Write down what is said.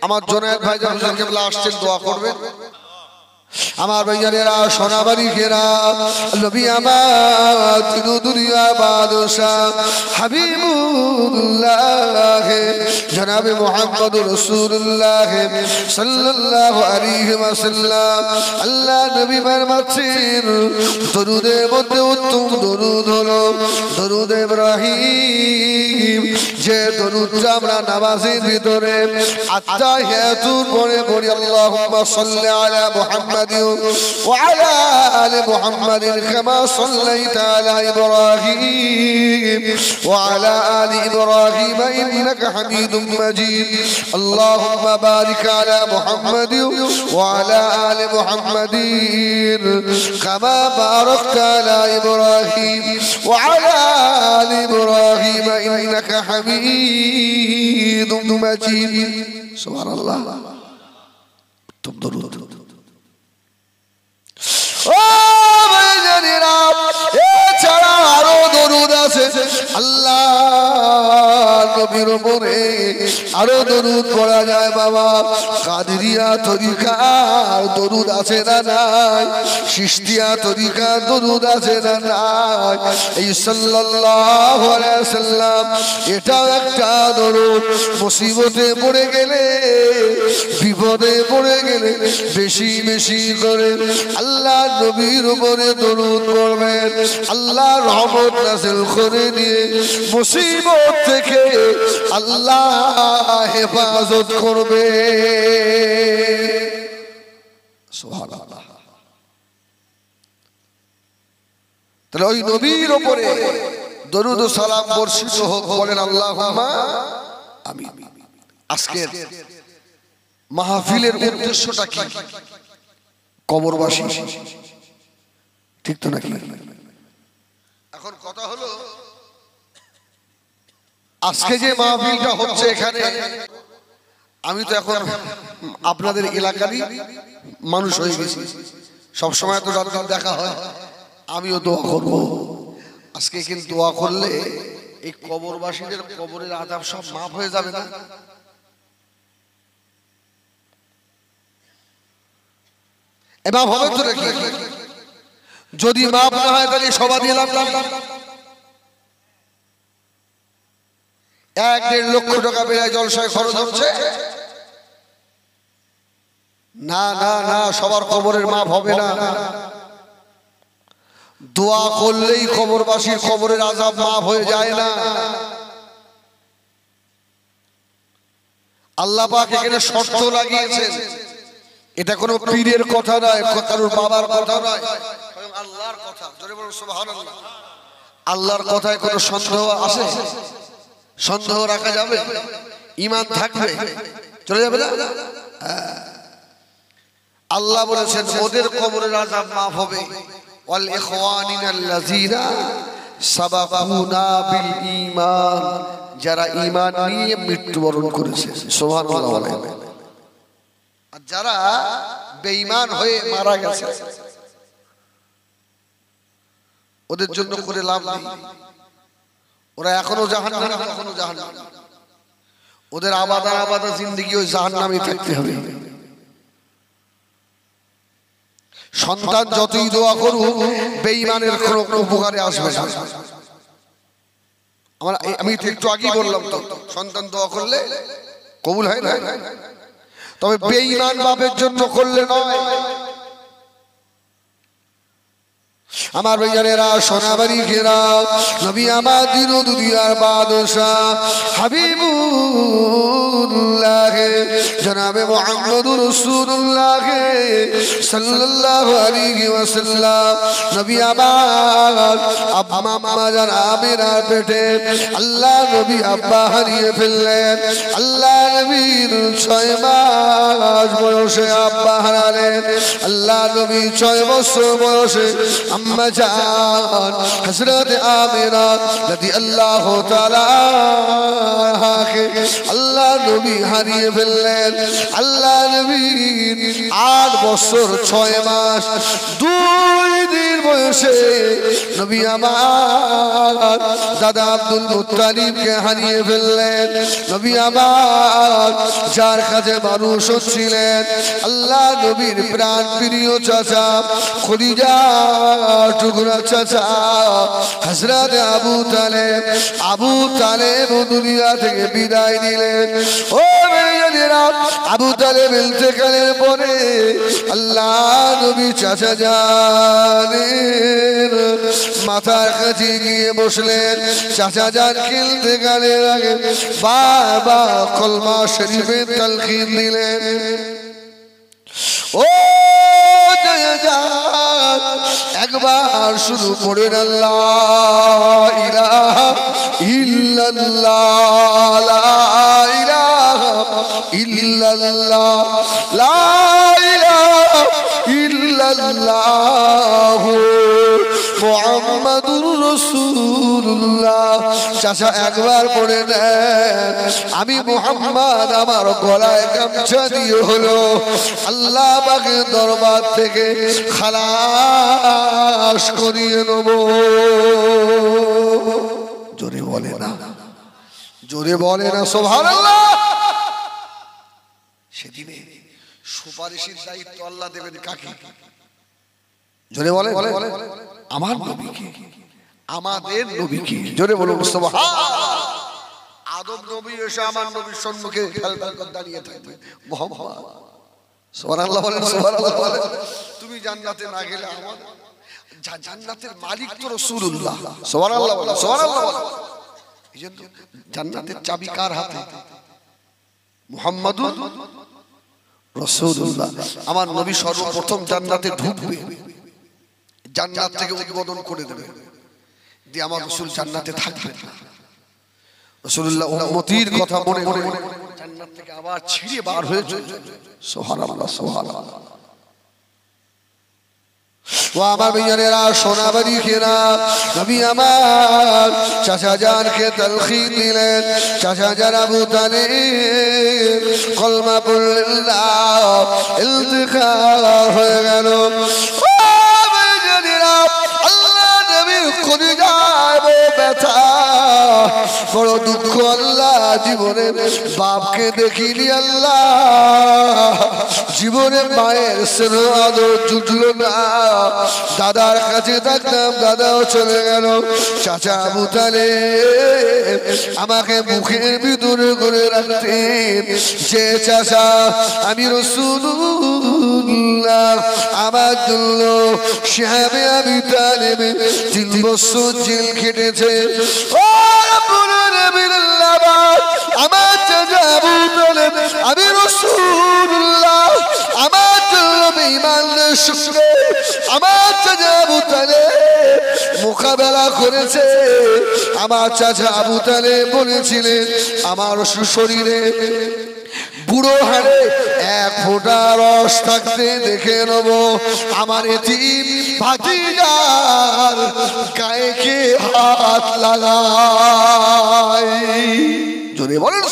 আমার জোনায়েদ ভাইজান হুজুর কেবলা আসছেন, দোয়া করবেন। আমার ভাইজানেরা, সোনাবাড়ি ঘেরা নবী আমার দুনিয়া বাদশাহ হাবিবুল্লাহ জনাবে মুহাম্মদুর রাসূলুল্লাহ সাল্লাল্লাহু আলাইহি ওয়াসাল্লাম আল্লাহ নবী ফরমাচ্ছেন, দরুদের মধ্যে উত্তম দরুদ হলো দরুদ ইব্রাহিম। যে দরুদটা আমরা নামাজের ভিতরে আত্তাহিয়াতুর পরে পড়ি, আল্লাহুম্মা সাল্লি আলা মুহাম্মাদ وعلى آل محمد كما صليت على إبراهيم وعلى آل إبراهيم إنك حميد مجيد اللهم بارك على محمد وعلى آل محمد كما باركت على إبراهيم وعلى آل إبراهيم إنك حميد مجيد سبحان الله تبدرون এছাড়া আরো দরুদ আছে আল্লাহ নবীর উপরে, আরো দরুদ পড়া যায় বাবা। কাদেরিয়া তরিকার দরুদ আছে না নাই? চিশতিয়া তরিকার দরুদ আছে না নাই? এই সাল্লাল্লাহু আলাইহি সাল্লাম, এটাও একটা দরুদ। মুসিবতে পড়ে গেলে, বিপদে পড়ে গেলে বেশি বেশি করে আল্লাহ নবীর উপরে দরুদ পড়বেন। আল্লাহ রহমত নাযিল করে দিয়ে মুসিবত থেকে আল্লাহ হেফাজত করবে। সুবহানাল্লাহ। তাহলে ওই নবীর উপরে দরুদ ও সালাম বর্ষিত হোক, বলেন আল্লাহুম্মা আমিন। আজকের মাহফিলের উদ্দেশ্যটা কি? কবরবাসী, ঠিক তো নাকি? এখন কথা হলো, আজকে যে মাহফিলটা হচ্ছে এখানে, আমি তো এখন আপনাদের এলাকারই মানুষ হয়ে গেছি, সবসময় তো যতদিন দেখা হয় আমিও দোয়া করব। আজকে কিন্তু দোয়া করলে এই কবরবাসীদের কবরের আযাব সব মাফ হয়ে যাবে না? এবার হবে তো নাকি? যদি মাফ না হয় তাহলে সবাই দিলাম 1-1.5 লক্ষ টাকা বেড়ে জলসায় খরচ হচ্ছে। না না না, সবার কবরের মাফ হবে না। দোয়া করলেই কবরবাসীর কবরের আযাব মাফ হয়ে যায় না। আল্লাহ পাক এখানে শর্ত লাগিয়েছেন। এটা কোনো পীরের কথা নয়, কারোর বাবার কথা নয়, আল্লাহর কথা। জোরে বলুন সুবহানাল্লাহ। আল্লাহর কথায় কোনো সন্দেহ আছে? সন্দেহ রাখা যাবে? ঈমান থাকবে? চলে যাবে না? আল্লাহ বলেছেন ওদের কবরের আযাব মাফ হবে। ওয়াল ইখওয়ানিনাল্লাযীনা সাবাকুনা বিল ঈমান, যারা ঈমান নিয়ে মৃত্যুবরণ করেছে। সুবহানাল্লাহ। আর যারা বেঈমান হয়ে মারা গেছে ওদের জন্য করে লাভ নেই। ওরা এখনো জাহান্নামে, এখনো জাহান্নামে। ওদের আবাদা আবাদা জিন্দেগি ওই জাহান্নামে থাকতে হবে। সন্তান যতই দোয়া করুক বেঈমানের কোনো উপকারে আসবে না। আমি একটু আগেই বললাম তো, সন্তান দোয়া করলে কবুল হয় না, তবে বেঈমান বাপের জন্য করলে নয়। আমার ভাইজানেরা, সোনাবাড়ি ঘেরা নবী আমার দুনিয়ার বাদশাহ হাবিবুল্লাহ জনাবে মুহাম্মদুর রাসূলুল্লাহ সাল্লাল্লাহু আলাইহি ওয়াসাল্লাম, নবী আমার আম্মা জান আমিনার পেটে আল্লাহ নবী আব্বা হারিয়ে ফেললেন। আল্লাহ নবীর 6 মাস মাস বয়সে আব্বা হারালেন। আল্লাহ নবী 6 বছর বয়সে আম্মা জান হযরত আমিনা রাদিয়াল্লাহু তাআলা আল্লাহ নবী হারিয়ে ফেললেন। আল্লাহ নবী 8 বছর 6 মাস 2 দিন বয়সে নবী আমার দাদা আব্দুল মুত্তালিবকে হারিয়ে ফেললেন। নবী আমার যার কাছে মানুষ হচ্ছিলেন আল্লাহ নবীর প্রাণ প্রিয় চাচা খদিজা টুকরা চাচা হযরত আবু তালেব দুনিয়া থেকে বিদায় নিলেন। ও মেয়েরা, আবু তালেব ইন্তেকালের পরে আল্লাহ নবী চাচা জানের মাথার কাছে গিয়ে বসলেন। চাচা জান ইন্তেকালের আগে বাবা কলমা শরীফের তালকিন দিলেন। ও একবার শুরু করেন আল্লাহ ইলাহা ইল্লাল্লাহ লা ইলাহা ইল্লাল্লাহ লা ইলাহা ইল্লাল্লাহ মুহাম্মাদুর রাসূলুল্লাহ। চাচা একবার পড়ে নেন, আমি মুহাম্মদ আমার গলায় গামছা দিয়ে হলো আল্লাহ পাকের দরবার থেকে খালাস করিয়ে নেব। জোরে বলে না, জোরে বলে না সুবহানাল্লাহ। সেদিনে সুপারিশের দায়িত্ব আল্লাহ দেবেন কাকে? জোরে বলে আমার নবীকে, আমাদের নবীকে। জোরে বলো সুবহানাল্লাহ। আদম নবী এসে আমার নবীর সম্মুখে খেলবার করে দাঁড়িয়ে থাকবে মুহাম্মদ সুবহানাল্লাহ বলেন, সুবহানাল্লাহ বলেন। তুমি জান্নাতে না গেলে আমার জান্নাতের মালিক তো রাসূলুল্লাহ সুবহানাল্লাহ বলেন, সুবহানাল্লাহ বলেন। এইজন্য জান্নাতের চাবি কার হাতে? মুহাম্মাদুর রাসূলুল্লাহ। আমার নবী সর্বপ্রথম জান্নাতে ঢুকবে, জান্নাত থেকে উদ্বোধন করে দেবে, দিয়ে আমার রাসূল জান্নাতে থাকবে। রাসূলুল্লাহ উম্মতির কথা মনে মনে জান্নাত থেকে আবার ছিঁড়ে বার হয়ে চলে। সুবহানাল্লাহ, সুবহানাল্লাহ। ও আমার ভাইয়েরা, সোনাবাড়ি খেরা নবী আমার চাচা জানকে তালখিন দিলেন। চাচা জান আবু তালেব কলমা পড়লেন, ইন্তেকাল হয়ে গেল। আল্লাহ নবীর খদিজার ব্যথা বড় দুঃখ। আল্লাহ জীবনে বাপকে দেখিনি, আল্লাহ জীবনে মায়ের স্নেহ আদর জুটলো না। দাদার কাছে থাকতাম, দাদাও চলে গেল। চাচা আবু তালেব আমাকে মুখের ভিতরে করে রাখতেন। যে চাচা আমি রাসূলুল্লাহ আমার জন্য সাহাবে আবু তালেব 3 বছর জেল খেটেছে। ও আমার চাচা আবু তালেব আমি রাসূলুল্লাহ আমার জন্য বেঈমানদের সঙ্গে আমার চাচা আবু তালেব মোকাবেলা করেছে। আমার চাচা আবু তালেব বলেছিলেন আমার শরীরে বুড়ো হাড়ে 1 ফোঁটা রস থাকতে দেখে নেব আমার এতিম ভাতিজার গায়ে কে হাত লাগায়। জোরে বলেন।